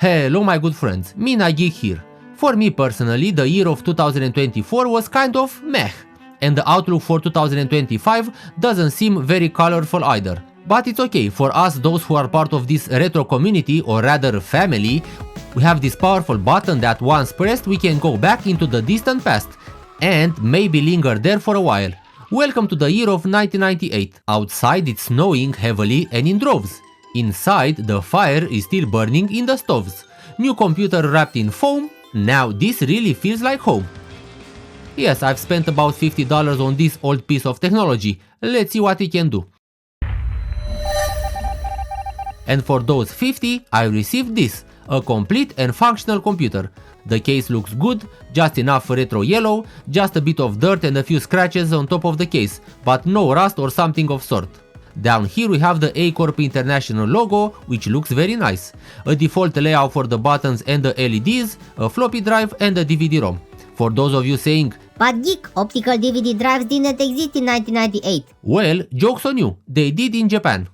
Hello my good friends, Mina Geek here. For me personally, the year of 2024 was kind of meh, and the outlook for 2025 doesn't seem very colorful either. But it's okay, for us those who are part of this retro community, or rather family, we have this powerful button that once pressed we can go back into the distant past, and maybe linger there for a while. Welcome to the year of 1998. Outside it's snowing heavily and in droves. Inside the fire is still burning in the stoves. New computer wrapped in foam. Now this really feels like home. Yes, I've spent about $50 on this old piece of technology. Let's see what it can do. And for those 50, I received this, a complete and functional computer. The case looks good, just enough retro yellow, just a bit of dirt and a few scratches on top of the case, but no rust or something of sort. Down here we have the A Corp International logo, which looks very nice. A default layout for the buttons and the LEDs, a floppy drive and a DVD-ROM. For those of you saying, "But geek, optical DVD drives didn't exist in 1998. Well, joke's on you, they did in Japan.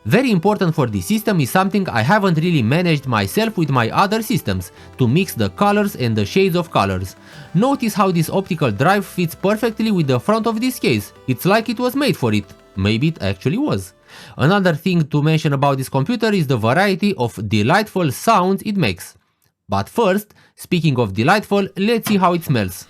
Very important for this system is something I haven't really managed myself with my other systems, to mix the colors and the shades of colors. Notice how this optical drive fits perfectly with the front of this case, it's like it was made for it. Maybe it actually was. Another thing to mention about this computer is the variety of delightful sounds it makes. But first, speaking of delightful, let's see how it smells.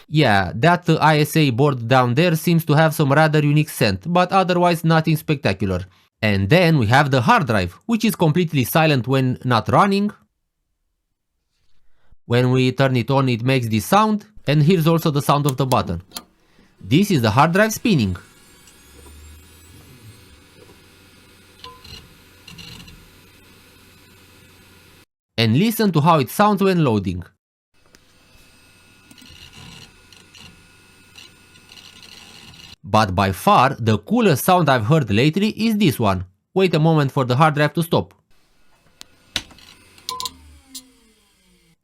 Yeah, that ISA board down there seems to have some rather unique scent, but otherwise nothing spectacular. And then we have the hard drive, which is completely silent when not running. When we turn it on, it makes this sound, and here's also the sound of the button. This is the hard drive spinning. And listen to how it sounds when loading. But by far, the coolest sound I've heard lately is this one. Wait a moment for the hard drive to stop.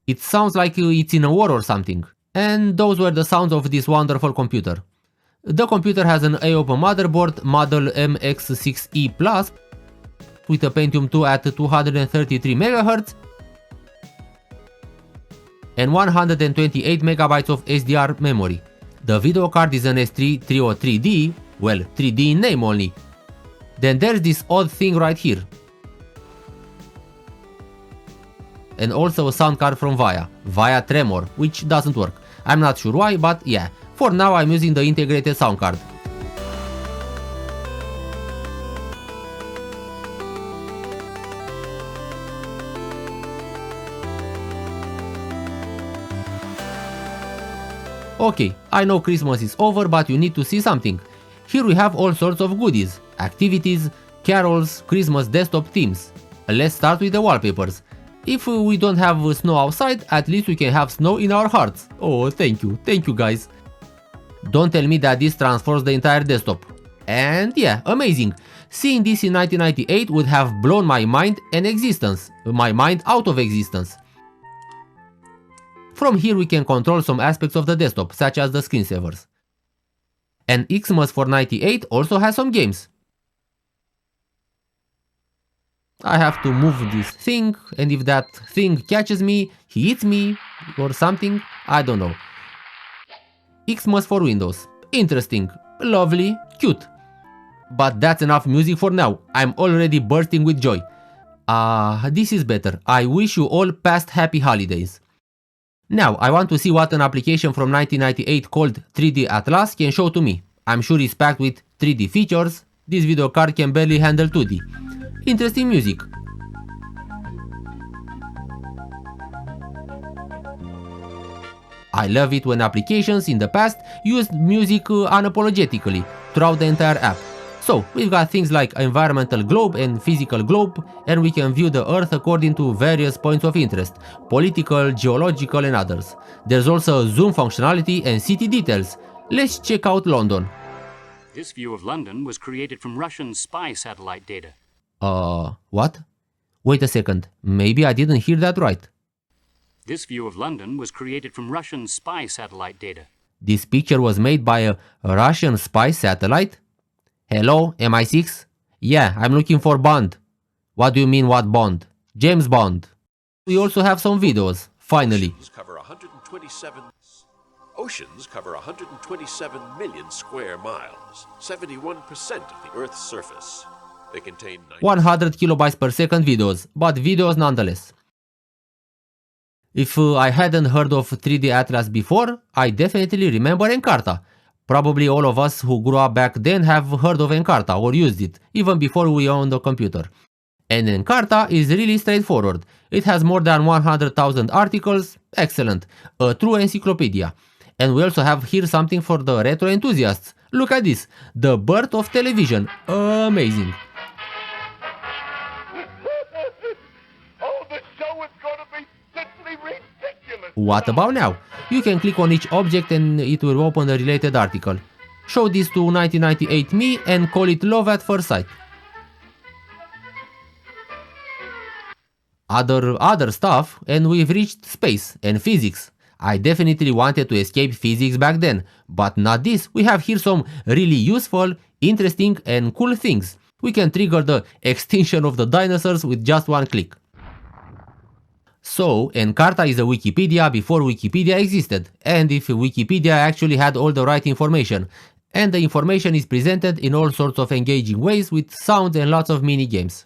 It sounds like it's in a war or something. And those were the sounds of this wonderful computer. The computer has an A-Open motherboard, model MX6E Plus, with a Pentium 2 at 233 MHz and 128 MB of SDR memory. The video card is an S3 Trio3D, well, 3D in name only. Then there's this odd thing right here. And also a sound card from Via Tremor, which doesn't work. I'm not sure why, but yeah, for now I'm using the integrated sound card. Okay, I know Christmas is over, but you need to see something. Here we have all sorts of goodies, activities, carols, Christmas desktop themes. Let's start with the wallpapers. If we don't have snow outside, at least we can have snow in our hearts. Oh, thank you guys. Don't tell me that this transforms the entire desktop. And yeah, amazing. Seeing this in 1998 would have blown my mind out of existence. From here we can control some aspects of the desktop, such as the screensavers. And Xmas for 98 also has some games. I have to move this thing, and if that thing catches me, he eats me, or something, I don't know. Xmas for Windows. Interesting, lovely, cute. But that's enough music for now, I'm already bursting with joy. This is better. I wish you all past happy holidays. Now, I want to see what an application from 1998 called 3D Atlas can show to me. I'm sure it's packed with 3D features. This video card can barely handle 2D. Interesting music. I love it when applications in the past used music unapologetically throughout the entire app. So, we've got things like environmental globe and physical globe, and we can view the Earth according to various points of interest, political, geological and others. There's also zoom functionality and city details. Let's check out London. This view of London was created from Russian spy satellite data. What? Wait a second, maybe I didn't hear that right. This view of London was created from Russian spy satellite data. This picture was made by a Russian spy satellite? Hello, MI6? Yeah, I'm looking for Bond. What do you mean what Bond? James Bond. We also have some videos, finally. Oceans cover 127 million square miles, 71% of the Earth's surface. They contain 100 kilobytes per second videos, but videos nonetheless. If I hadn't heard of 3D Atlas before, I definitely remember Encarta. Probably all of us who grew up back then have heard of Encarta or used it, even before we owned a computer. And Encarta is really straightforward. It has more than 100,000 articles, excellent, a true encyclopedia. And we also have here something for the retro enthusiasts. Look at this, the birth of television, amazing. Oh, the show is gonna be simply ridiculous. What about now? You can click on each object and it will open a related article. Show this to 1998 me and call it love at first sight. Other stuff, and we've reached space and physics. I definitely wanted to escape physics back then, but not this. We have here some really useful, interesting and cool things. We can trigger the extinction of the dinosaurs with just one click. So, Encarta is a Wikipedia before Wikipedia existed, and if Wikipedia actually had all the right information, and the information is presented in all sorts of engaging ways with sound and lots of mini games.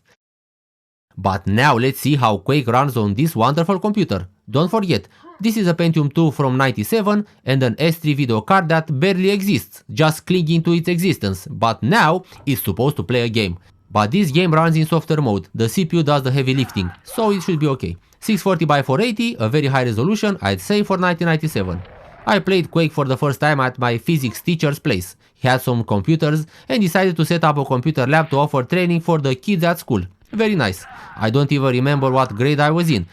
But now let's see how Quake runs on this wonderful computer. Don't forget, this is a Pentium 2 from 97 and an S3 video card that barely exists, just clinging to its existence, but now it's supposed to play a game. But this game runs in software mode, the CPU does the heavy lifting, so it should be okay. 640 by 480, a very high resolution, I'd say for 1997. I played Quake for the first time at my physics teacher's place. He had some computers and decided to set up a computer lab to offer training for the kids at school. Very nice. I don't even remember what grade I was in.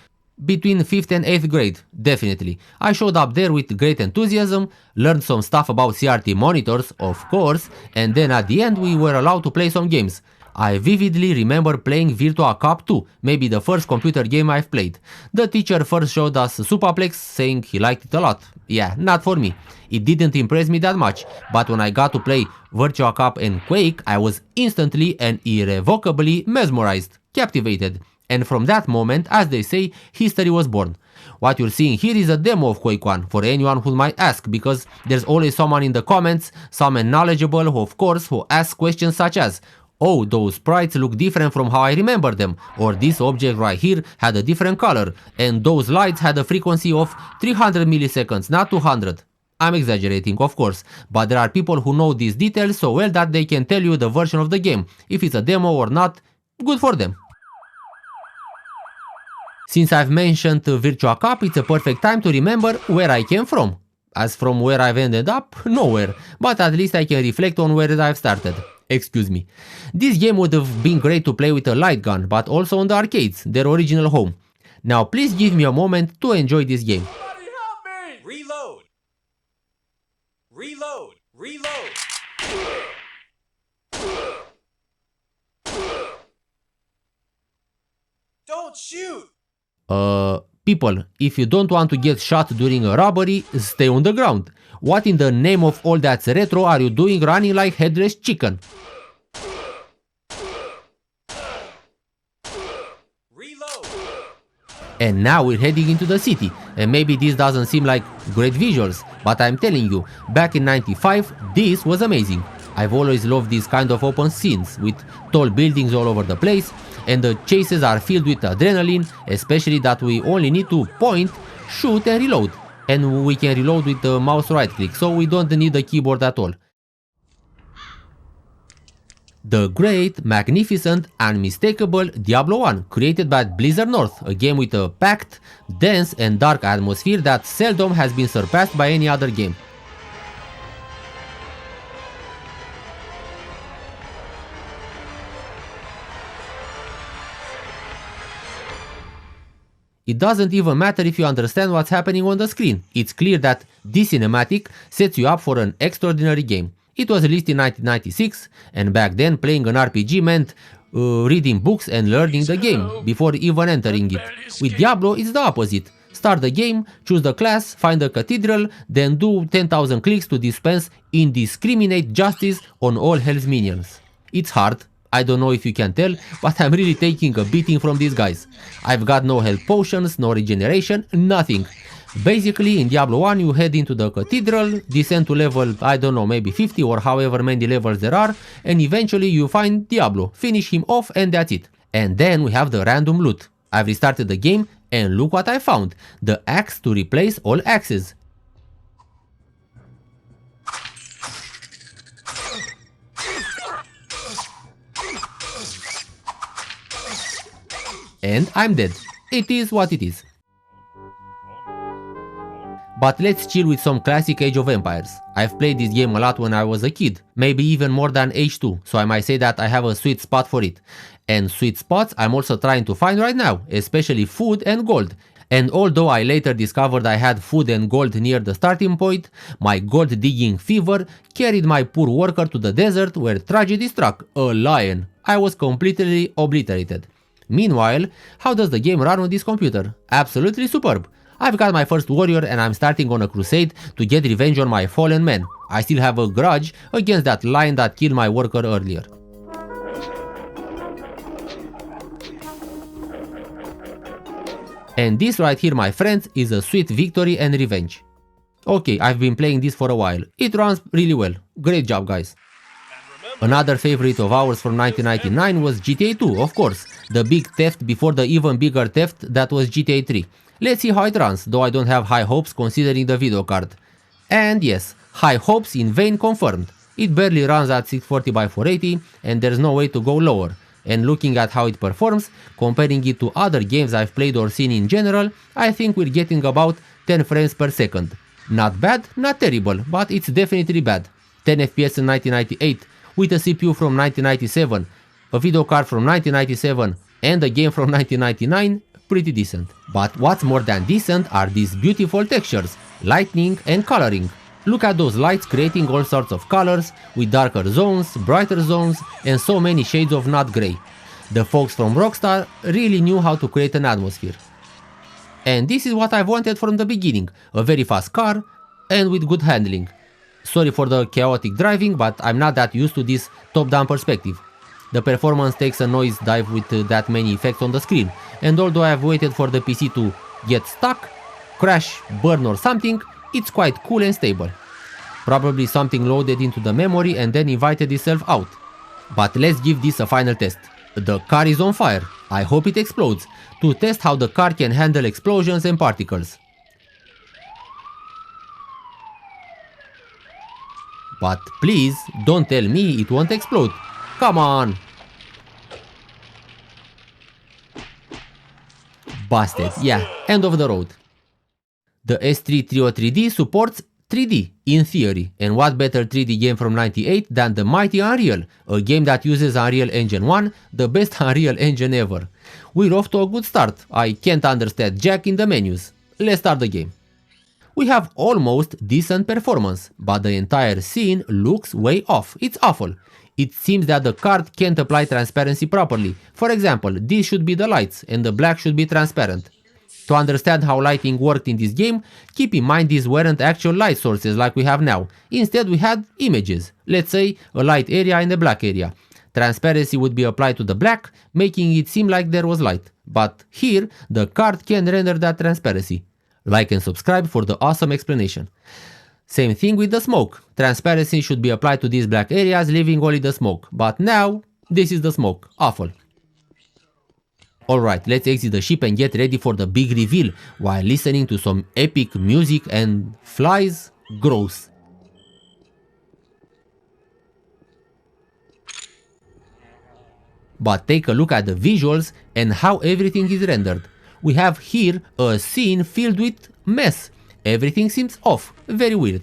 Between 5th and 8th grade, definitely. I showed up there with great enthusiasm, learned some stuff about CRT monitors, of course, and then at the end we were allowed to play some games. I vividly remember playing Virtua Cop 2, maybe the first computer game I've played. The teacher first showed us Supaplex, saying he liked it a lot. Yeah, not for me. It didn't impress me that much, but when I got to play Virtua Cop and Quake, I was instantly and irrevocably mesmerized, captivated. And from that moment, as they say, history was born. What you're seeing here is a demo of Quake I, for anyone who might ask, because there's always someone in the comments, someone knowledgeable who of course, who asks questions such as, oh, those sprites look different from how I remember them, or this object right here had a different color, and those lights had a frequency of 300 milliseconds, not 200. I'm exaggerating, of course, but there are people who know these details so well that they can tell you the version of the game. If it's a demo or not, good for them. Since I've mentioned Virtua Cop, it's a perfect time to remember where I came from. As from where I've ended up, nowhere, but at least I can reflect on where I've started. Excuse me. This game would have been great to play with a light gun, but also on the arcades, their original home. Now please give me a moment to enjoy this game. Somebody help me! Reload! Reload! Reload! Don't shoot! People, if you don't want to get shot during a robbery, stay on the ground. What in the name of all that's retro are you doing running like headless chicken? Reload! And now we're heading into the city, and maybe this doesn't seem like great visuals, but I'm telling you, back in 95, this was amazing. I've always loved these kind of open scenes, with tall buildings all over the place, and the chases are filled with adrenaline, especially that we only need to point, shoot and reload. And we can reload with the mouse right click, so we don't need the keyboard at all. The great, magnificent, unmistakable Diablo I, created by Blizzard North, a game with a packed, dense and dark atmosphere that seldom has been surpassed by any other game. It doesn't even matter if you understand what's happening on the screen. It's clear that this cinematic sets you up for an extraordinary game. It was released in 1996, and back then playing an RPG meant reading books and learning the game before even entering it. With Diablo, it's the opposite. Start the game, choose the class, find a cathedral, then do 10,000 clicks to dispense indiscriminate justice on all hell's minions. It's hard, I don't know if you can tell, but I'm really taking a beating from these guys. I've got no health potions, no regeneration, nothing. Basically, in Diablo 1 you head into the cathedral, descend to level, I don't know, maybe 50 or however many levels there are, and eventually you find Diablo, finish him off and that's it. And then we have the random loot. I've restarted the game and look what I found, the axe to replace all axes. And I'm dead. It is what it is. But let's chill with some classic Age of Empires. I've played this game a lot when I was a kid, maybe even more than H2, so I might say that I have a sweet spot for it. And sweet spots I'm also trying to find right now, especially food and gold. And although I later discovered I had food and gold near the starting point, my gold digging fever carried my poor worker to the desert where tragedy struck, a lion. I was completely obliterated. Meanwhile, how does the game run on this computer? Absolutely superb. I've got my first warrior and I'm starting on a crusade to get revenge on my fallen men. I still have a grudge against that lion that killed my worker earlier. And this right here, my friends, is a sweet victory and revenge. Okay, I've been playing this for a while. It runs really well. Great job, guys. Another favorite of ours from 1999 was GTA 2, of course. The big theft before the even bigger theft that was GTA 3. Let's see how it runs, though I don't have high hopes considering the video card. And yes, high hopes in vain confirmed. It barely runs at 640x480 and there's no way to go lower. And looking at how it performs, comparing it to other games I've played or seen in general, I think we're getting about 10 frames per second. Not bad, not terrible, but it's definitely bad. 10 FPS in 1998, with a CPU from 1997, a video card from 1997, and a game from 1999, pretty decent. But what's more than decent are these beautiful textures, lighting and coloring. Look at those lights creating all sorts of colors, with darker zones, brighter zones, and so many shades of not grey. The folks from Rockstar really knew how to create an atmosphere. And this is what I've wanted from the beginning, a very fast car, and with good handling. Sorry for the chaotic driving, but I'm not that used to this top-down perspective. The performance takes a noise dive with that many effects on the screen, and although I have waited for the PC to get stuck, crash, burn or something, it's quite cool and stable. Probably something loaded into the memory and then invited itself out. But let's give this a final test. The car is on fire. I hope it explodes, to test how the car can handle explosions and particles. But please, don't tell me it won't explode. Come on! Busted, yeah, end of the road. The S3 Trio3D supports 3D, in theory, and what better 3D game from 98 than the mighty Unreal, a game that uses Unreal Engine 1, the best Unreal engine ever. We're off to a good start. I can't understand jack in the menus. Let's start the game. We have almost decent performance, but the entire scene looks way off. It's awful. It seems that the card can't apply transparency properly. For example, these should be the lights and the black should be transparent. To understand how lighting worked in this game, keep in mind these weren't actual light sources like we have now. Instead we had images, let's say a light area and a black area. Transparency would be applied to the black, making it seem like there was light. But here, the card can render that transparency. Like and subscribe for the awesome explanation. Same thing with the smoke. Transparency should be applied to these black areas, leaving only the smoke. But now, this is the smoke. Awful. Alright, let's exit the ship and get ready for the big reveal while listening to some epic music and flies. Gross. But take a look at the visuals and how everything is rendered. We have here a scene filled with mess. Everything seems off, very weird.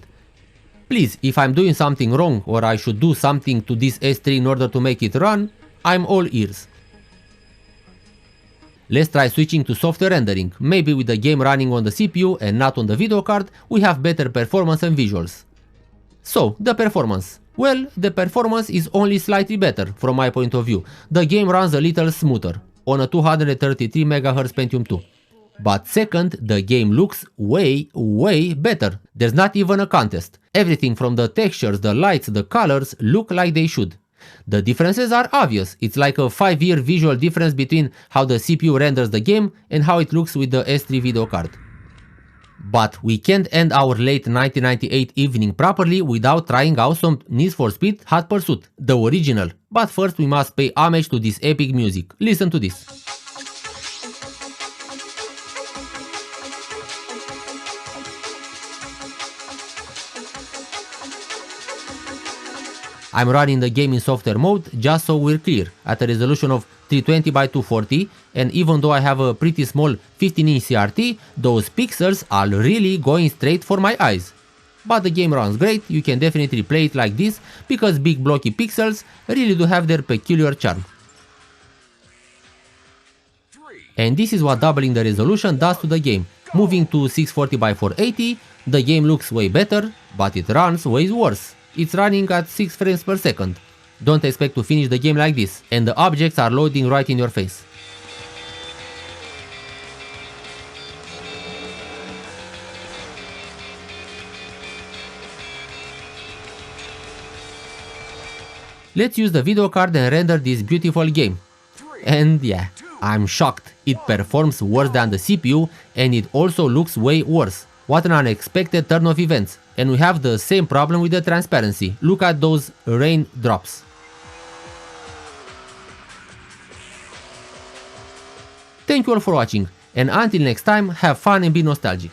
Please, if I'm doing something wrong or I should do something to this S3 in order to make it run, I'm all ears. Let's try switching to software rendering. Maybe with the game running on the CPU and not on the video card, we have better performance and visuals. So, the performance. Well, the performance is only slightly better from my point of view. The game runs a little smoother on a 233 MHz Pentium 2. But second, the game looks way better. There's not even a contest. Everything from the textures, the lights, the colors look like they should. The differences are obvious. It's like a 5-year visual difference between how the CPU renders the game and how it looks with the S3 video card. But we can't end our late 1998 evening properly without trying out some Need for Speed Hot Pursuit, the original. But first we must pay homage to this epic music. Listen to this. I'm running the game in software mode just so we're clear, at a resolution of 320 by 240, and even though I have a pretty small 15-inch CRT, those pixels are really going straight for my eyes. But the game runs great, you can definitely play it like this, because big blocky pixels really do have their peculiar charm. And this is what doubling the resolution does to the game. Moving to 640 by 480, the game looks way better, but it runs way worse. It's running at 6 frames per second. Don't expect to finish the game like this, and the objects are loading right in your face. Let's use the video card and render this beautiful game. And yeah, I'm shocked. It performs worse than the CPU, and it also looks way worse. What an unexpected turn of events. And we have the same problem with the transparency. Look at those raindrops. Thank you all for watching, and until next time, have fun and be nostalgic.